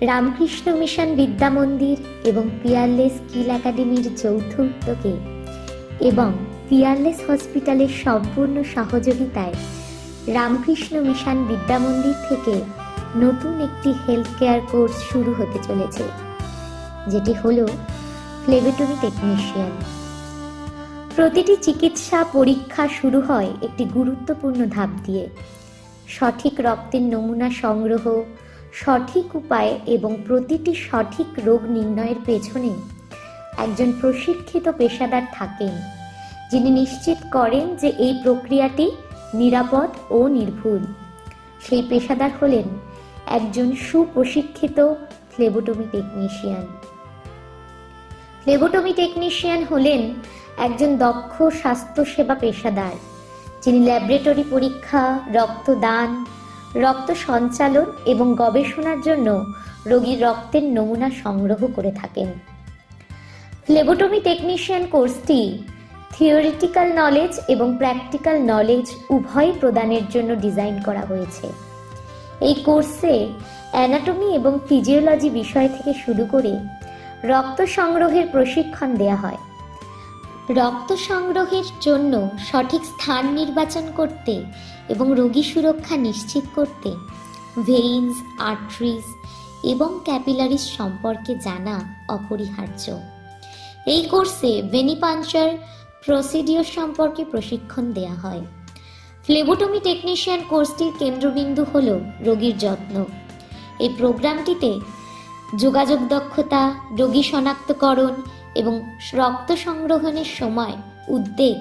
Ramakrishna mission বিদ্যা মন্দির এবং পিয়ারলেস স্কিল একাডেমির যৌথ উদ্যোগে এবং পিয়ারলেস হসপিটালের সম্পূর্ণ সহযোগিতায় রামকৃষ্ণ মিশন বিদ্যা মন্দির থেকে নতুন একটি হেলথ কেয়ার কোর্স শুরু হতে চলেছে, যেটি হলো ফ্লেবোটমি টেকনিশিয়ান। প্রতিটি চিকিৎসা পরীক্ষা শুরু হয় একটি গুরুত্বপূর্ণ ধাপ দিয়ে। সঠিক রক্তের নমুনা সংগ্রহ, সঠিক উপায় এবং প্রতিটি সঠিক রোগ নির্ণয়ের পেছনে একজন প্রশিক্ষিত পেশাদার থাকেন, যিনি নিশ্চিত করেন যে এই প্রক্রিয়াটি নিরাপদ ও নির্ভুল। সেই পেশাদার হলেন একজন সুপ্রশিক্ষিত ফ্লেবোটমি টেকনিশিয়ান। ফ্লেবোটমি টেকনিশিয়ান হলেন একজন দক্ষ স্বাস্থ্যসেবা পেশাদার, যিনি ল্যাবরেটরি পরীক্ষা, রক্তদান, রক্ত সঞ্চালন এবং গবেষণার জন্য রোগীর রক্তের নমুনা সংগ্রহ করে থাকেন। ফ্লেবোটমি টেকনিশিয়ান কোর্সটি থিওরিটিক্যাল নলেজ এবং প্র্যাকটিক্যাল নলেজ উভয় প্রদানের জন্য ডিজাইন করা হয়েছে। এই কোর্সে অ্যানাটমি এবং ফিজিওলজি বিষয় থেকে শুরু করে রক্ত সংগ্রহের প্রশিক্ষণ দেওয়া হয়। রক্ত সংগ্রহের জন্য সঠিক স্থান নির্বাচন করতে এবং রোগী সুরক্ষা নিশ্চিত করতে ভেইনস, আর্টারিজ এবং ক্যাপিলারিজ সম্পর্কে জানা অপরিহার্য। এই কোর্সে ভেনিপাঞ্চার প্রসিডিওর সম্পর্কে প্রশিক্ষণ দেওয়া হয়। ফ্লেবোটমি টেকনিশিয়ান কোর্সটির কেন্দ্রবিন্দু হল রোগীর যত্ন। এই প্রোগ্রামটিতে যোগাযোগ দক্ষতা, রোগী শনাক্তকরণ এবং রক্ত সংগ্রহণের সময় উদ্বেগ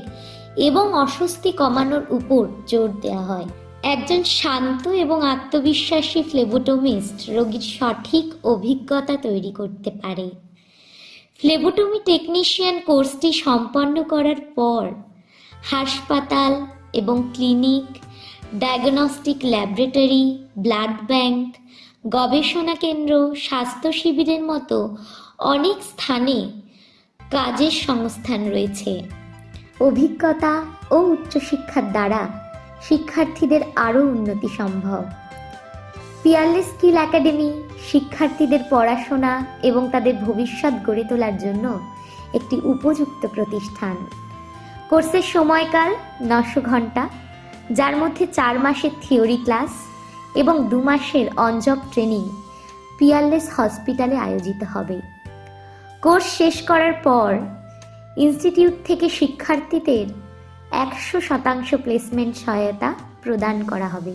এবং অস্বস্তি কমানোর উপর জোর দেওয়া হয়। একজন শান্ত এবং আত্মবিশ্বাসী ফ্লেবোটমিস্ট রোগীর সঠিক অভিজ্ঞতা তৈরি করতে পারে। ফ্লেবোটমি টেকনিশিয়ান কোর্সটি সম্পন্ন করার পর হাসপাতাল এবং clinic, diagnostic laboratory, blood bank, গবেষণা কেন্দ্র, স্বাস্থ্য শিবিরের মতো অনেক স্থানে কাজের সংস্থান রয়েছে। অভিজ্ঞতা ও উচ্চশিক্ষার দ্বারা শিক্ষার্থীদের আরও উন্নতি সম্ভব। পিয়ারলেস স্কিল একাডেমি শিক্ষার্থীদের পড়াশোনা এবং তাদের ভবিষ্যৎ গড়ে তোলার জন্য একটি উপযুক্ত প্রতিষ্ঠান। কোর্সের সময়কাল 900 ঘন্টা, যার মধ্যে 4 মাসের থিওরি ক্লাস এবং 2 মাসের অন-জব ট্রেনিং পিয়ারলেস হসপিটালে আয়োজিত হবে। কোর্স শেষ করার পর ইনস্টিটিউট থেকে শিক্ষার্থীদের 100% প্লেসমেন্ট সহায়তা প্রদান করা হবে।